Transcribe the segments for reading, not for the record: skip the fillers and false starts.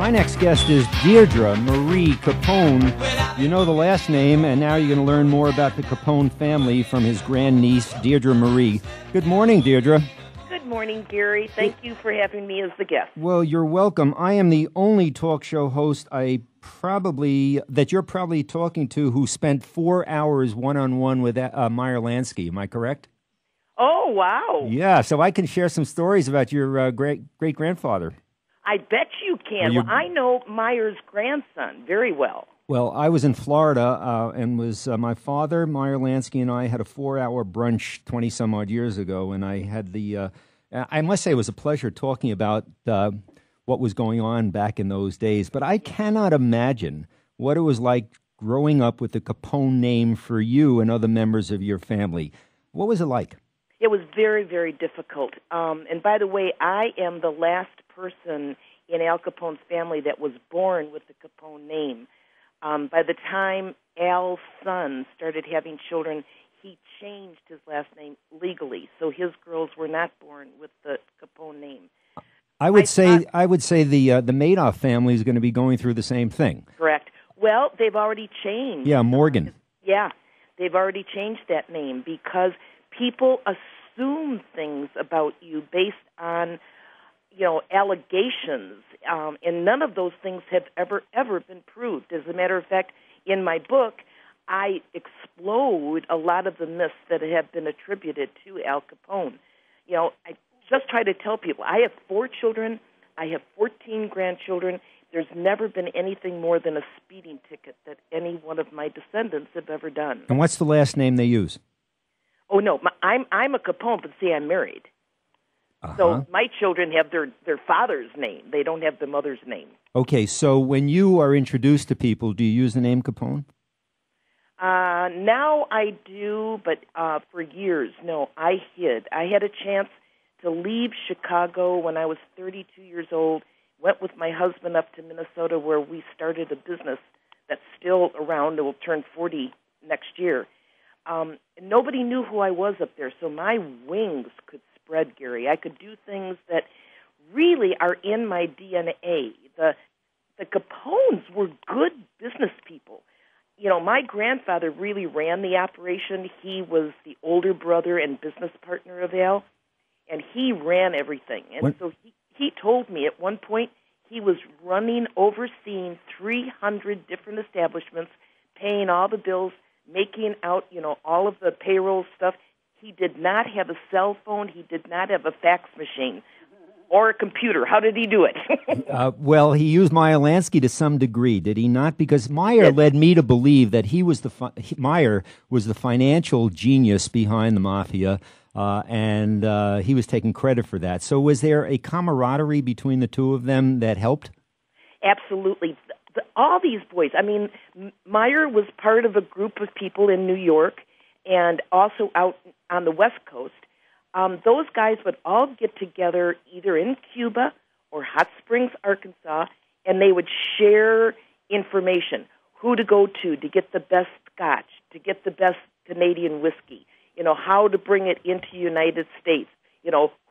My next guest is Deirdre Marie Capone. You know the last name, and now you're going to learn more about the Capone family from his grandniece, Deirdre Marie. Good morning, Deirdre. Good morning, Gary. Thank you for having me as the guest. Well, you're welcome. I am the only talk show host that you're probably talking to who spent 4 hours one-on-one with Meyer Lansky. Am I correct? Oh, wow. Yeah, so I can share some stories about your great-grandfather. I bet you can. Well, I know Meyer's grandson very well. Well, I was in Florida, and was my father, Meyer Lansky, and I had a 4-hour brunch 20-some-odd years ago, and I had I must say it was a pleasure talking about what was going on back in those days, but I cannot imagine what it was like growing up with the Capone name for you and other members of your family. What was it like? It was very, very difficult. And by the way, I am the last person in Al Capone's family that was born with the Capone name. By the time Al's son started having children, he changed his last name legally, so his girls were not born with the Capone name. I would say the Madoff family is going to be going through the same thing. Correct. Well, they've already changed. Yeah, Morgan. They've already changed that name because people assume things about you based on, allegations, and none of those things have ever been proved. As a matter of fact, in my book, I explode a lot of the myths that have been attributed to Al Capone. I just try to tell people, I have 4 children, I have 14 grandchildren. There's never been anything more than a speeding ticket that any one of my descendants have ever done. And what's the last name they use? Oh, no, I'm a Capone, but see, I'm married. Uh-huh. So my children have their father's name. They don't have the mother's name. Okay, so when you are introduced to people, do you use the name Capone? Now I do, but for years, no, I hid. I had a chance to leave Chicago when I was 32 years old, went with my husband up to Minnesota where we started a business that's still around. It will turn 40 next year. Nobody knew who I was up there, so my wings could spread, Gary. I could do things that really are in my DNA. The Capones were good business people. My grandfather really ran the operation. He was the older brother and business partner of Al, and he ran everything. And so he told me at one point he was overseeing 300 different establishments, paying all the bills, making out, all of the payroll stuff. He did not have a cell phone. He did not have a fax machine or a computer. How did he do it? Well, he used Meyer Lansky to some degree, did he not? Because Meyer led me to believe that Meyer was the financial genius behind the mafia, and he was taking credit for that. So was there a camaraderie between the two of them that helped? Absolutely. All these boys. I mean, Meyer was part of a group of people in New York and also out on the West Coast. Those guys would all get together either in Cuba or Hot Springs, Arkansas, and they would share information, who to go to get the best scotch, to get the best Canadian whiskey, how to bring it into the United States,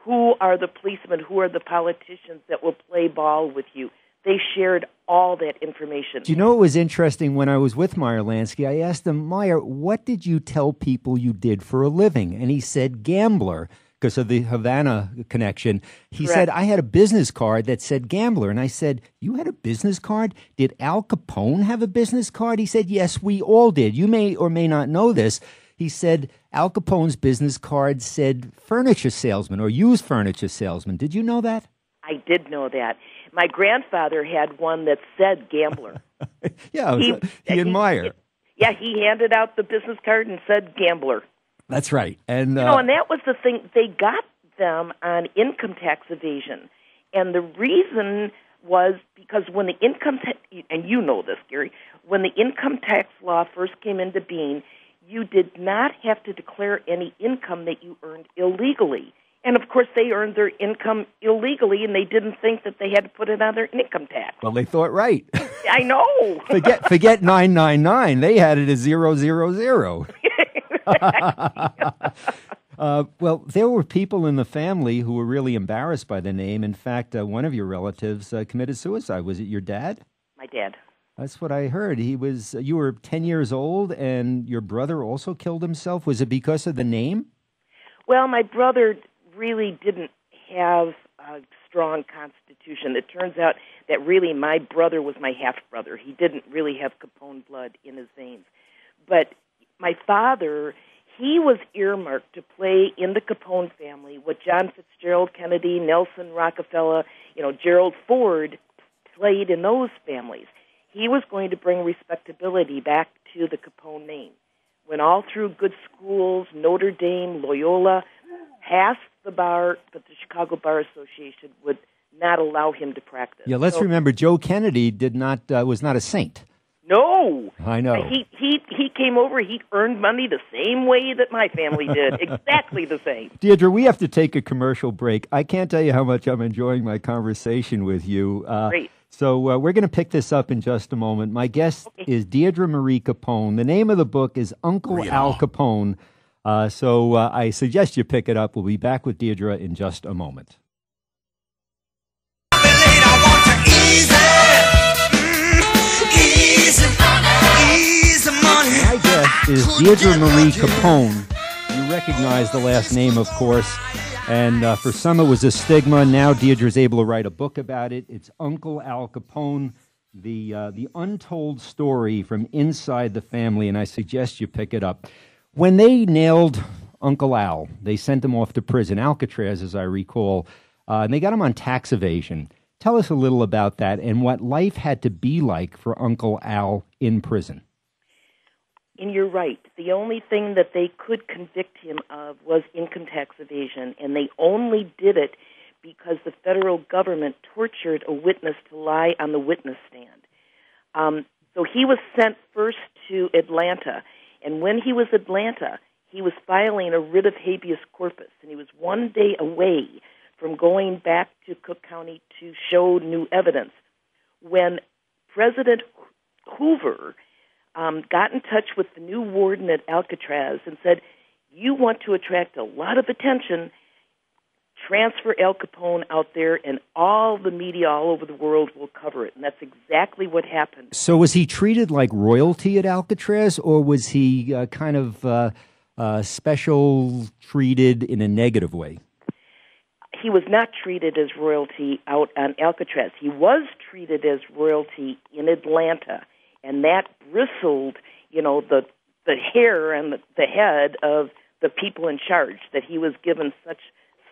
who are the policemen, who are the politicians that will play ball with you. They shared all that information. Do you know what was interesting when I was with Meyer Lansky? I asked him, Meyer, what did you tell people you did for a living? And he said, gambler, because of the Havana connection. He said, I had a business card that said gambler. And I said, you had a business card? Did Al Capone have a business card? He said, yes, we all did. You may or may not know this. He said Al Capone's business card said furniture salesman or used furniture salesman. Did you know that? I did know that. My grandfather had one that said gambler. Yeah, he and Meyer. He handed out the business card and said gambler. That's right. And and that was the thing. They got them on income tax evasion. And the reason was because when the income tax, and you know this, Gary, when the income tax law first came into being, you did not have to declare any income that you earned illegally. And, of course, they earned their income illegally, and they didn't think that they had to put it on their income tax. Well, they thought right. I know. Forget 999. They had it as 000. Well, there were people in the family who were really embarrassed by the name. In fact, one of your relatives committed suicide. Was it your dad? My dad. That's what I heard. You were 10 years old, and your brother also killed himself. Was it because of the name? Well, my brother really didn't have a strong constitution. It turns out that really my brother was my half-brother. He didn't really have Capone blood in his veins. But my father, he was earmarked to play in the Capone family what John Fitzgerald Kennedy, Nelson Rockefeller, Gerald Ford played in those families. He was going to bring respectability back to the Capone name. Went all through good schools, Notre Dame, Loyola, passed the bar, but the Chicago Bar Association would not allow him to practice. Yeah, let's remember Joe Kennedy was not a saint. No. I know. He came over, he earned money the same way that my family did, exactly the same. Deirdre, we have to take a commercial break. I can't tell you how much I'm enjoying my conversation with you. Great. So we're going to pick this up in just a moment. My guest is Deirdre Marie Capone. The name of the book is Uncle Al Capone. So I suggest you pick it up. We'll be back with Deirdre in just a moment. My guest is Deirdre Marie Capone. You recognize the last name, of course. And for some, it was a stigma. Now Deirdre's able to write a book about it. It's Uncle Al Capone, the untold story from inside the family, and I suggest you pick it up. When they nailed Uncle Al, they sent him off to prison, Alcatraz, as I recall, and they got him on tax evasion. Tell us a little about that and what life had to be like for Uncle Al in prison. And you're right. The only thing that they could convict him of was income tax evasion, and they only did it because the federal government tortured a witness to lie on the witness stand. So he was sent first to Atlanta, and when he was Atlanta, he was filing a writ of habeas corpus, and he was one day away from going back to Cook County to show new evidence. When President Hoover got in touch with the new warden at Alcatraz and said, you want to attract a lot of attention, transfer Al Capone out there and all the media all over the world will cover it. And that's exactly what happened. So was he treated like royalty at Alcatraz, or was he kind of special treated in a negative way? He was not treated as royalty out on Alcatraz. He was treated as royalty in Atlanta. And that bristled, the hair and the head of the people in charge, that he was given such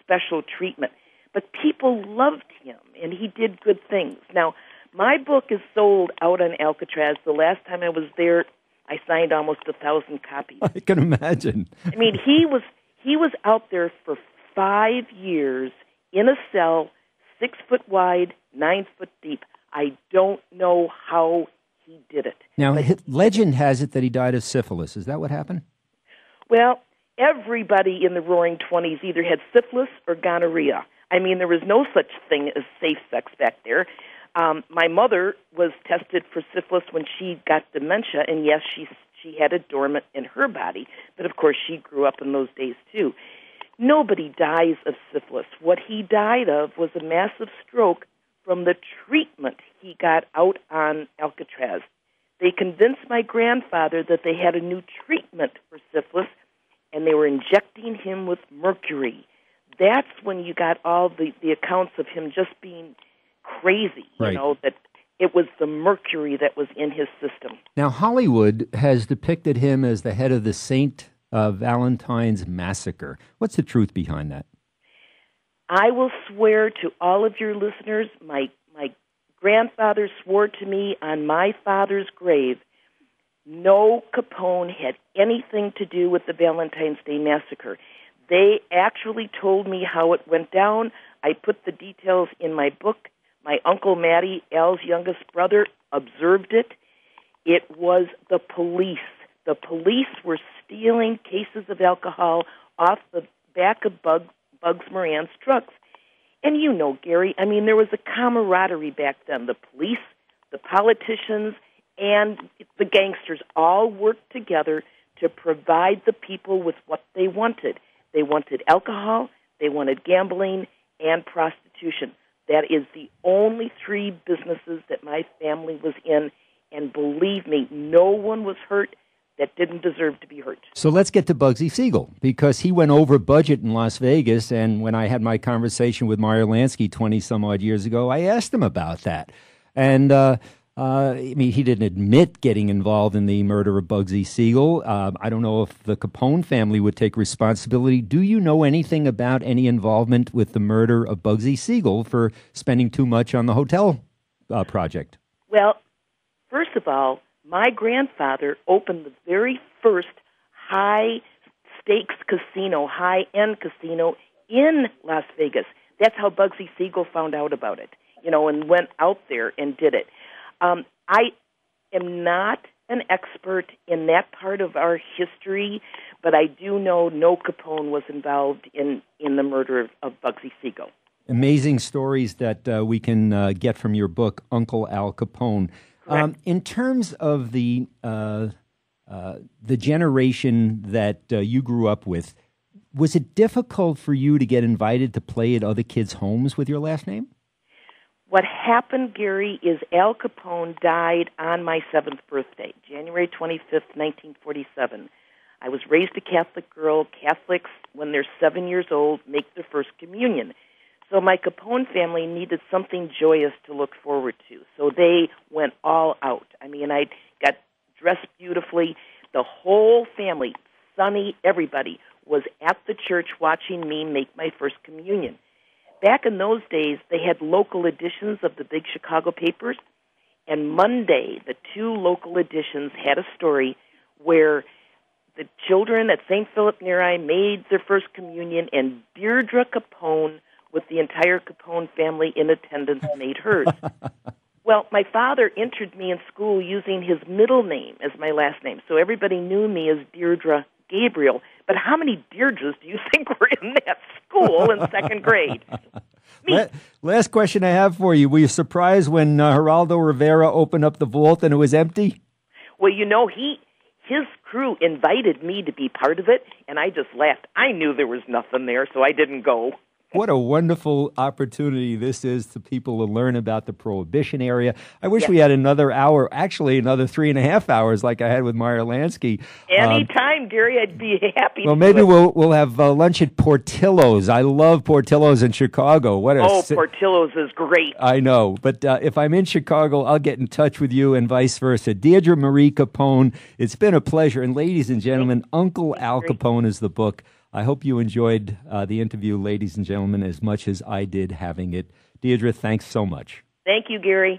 special treatment. But people loved him, and he did good things. Now, my book is sold out on Alcatraz. The last time I was there, I signed almost 1,000 copies. I can imagine. I mean, he was out there for 5 years in a cell, 6 foot wide, 9 foot deep. I don't know how he did it. Now, legend has it that he died of syphilis. Is that what happened? Well, everybody in the Roaring '20s either had syphilis or gonorrhea. I mean, there was no such thing as safe sex back there. My mother was tested for syphilis when she got dementia, and yes, she had it dormant in her body, but of course she grew up in those days too. Nobody dies of syphilis. What he died of was a massive stroke from the treatment he got out on Alcatraz. They convinced my grandfather that they had a new treatment for syphilis, and they were injecting him with mercury. That's when you got all the accounts of him just being crazy, right. That it was the mercury that was in his system. Now, Hollywood has depicted him as the head of the St. Valentine's Massacre. What's the truth behind that? I will swear to all of your listeners, my grandfather swore to me on my father's grave, no Capone had anything to do with the Valentine's Day Massacre. They actually told me how it went down. I put the details in my book. My Uncle Matty, Al's youngest brother, observed it. It was the police. The police were stealing cases of alcohol off the back of Bugs Moran's trucks. And Gary, I mean, there was a camaraderie back then. The police, the politicians, and the gangsters all worked together to provide the people with what they wanted. They wanted alcohol, they wanted gambling, and prostitution. That is the only three businesses that my family was in, and believe me, no one was hurt that didn't deserve to be hurt. So let's get to Bugsy Siegel, because he went over budget in Las Vegas, and when I had my conversation with Meyer Lansky 20-some-odd years ago, I asked him about that. And, I mean, he didn't admit getting involved in the murder of Bugsy Siegel. I don't know if the Capone family would take responsibility. Do you know anything about any involvement with the murder of Bugsy Siegel for spending too much on the hotel project? Well, first of all, my grandfather opened the very first high-stakes casino, high-end casino in Las Vegas. That's how Bugsy Siegel found out about it, and went out there and did it. I am not an expert in that part of our history, but I do know no Capone was involved in the murder of Bugsy Siegel. Amazing stories that we can get from your book, Uncle Al Capone. In terms of the generation that you grew up with, was it difficult for you to get invited to play at other kids' homes with your last name? What happened, Gary, is Al Capone died on my 7th birthday, January 25th, 1947. I was raised a Catholic girl. Catholics, when they're 7 years old, make their first communion. So my Capone family needed something joyous to look forward to. So they went all out. I mean, I got dressed beautifully. The whole family, Sonny, everybody, was at the church watching me make my first communion. Back in those days, they had local editions of the big Chicago papers, and Monday, the two local editions had a story where the children at St. Philip Neri made their first communion, and Deirdre Capone, with the entire Capone family in attendance, made hers. Well, my father entered me in school using his middle name as my last name, so everybody knew me as Deirdre Gabriel. But how many Deirdres do you think were in that school in second grade? Last question I have for you. Were you surprised when Geraldo Rivera opened up the vault and it was empty? Well, his crew invited me to be part of it, and I just laughed. I knew there was nothing there, so I didn't go. What a wonderful opportunity this is to people to learn about the Prohibition area. I wish we had another hour, actually another 3.5 hours like I had with Meyer Lansky. Anytime, Gary, I'd be happy to. Well, maybe we'll have lunch at Portillo's. I love Portillo's in Chicago. Portillo's is great. I know, but if I'm in Chicago, I'll get in touch with you and vice versa. Deirdre Marie Capone, it's been a pleasure. And ladies and gentlemen, Uncle Al Capone is the book. I hope you enjoyed the interview, ladies and gentlemen, as much as I did having it. Deirdre, thanks so much. Thank you, Gary.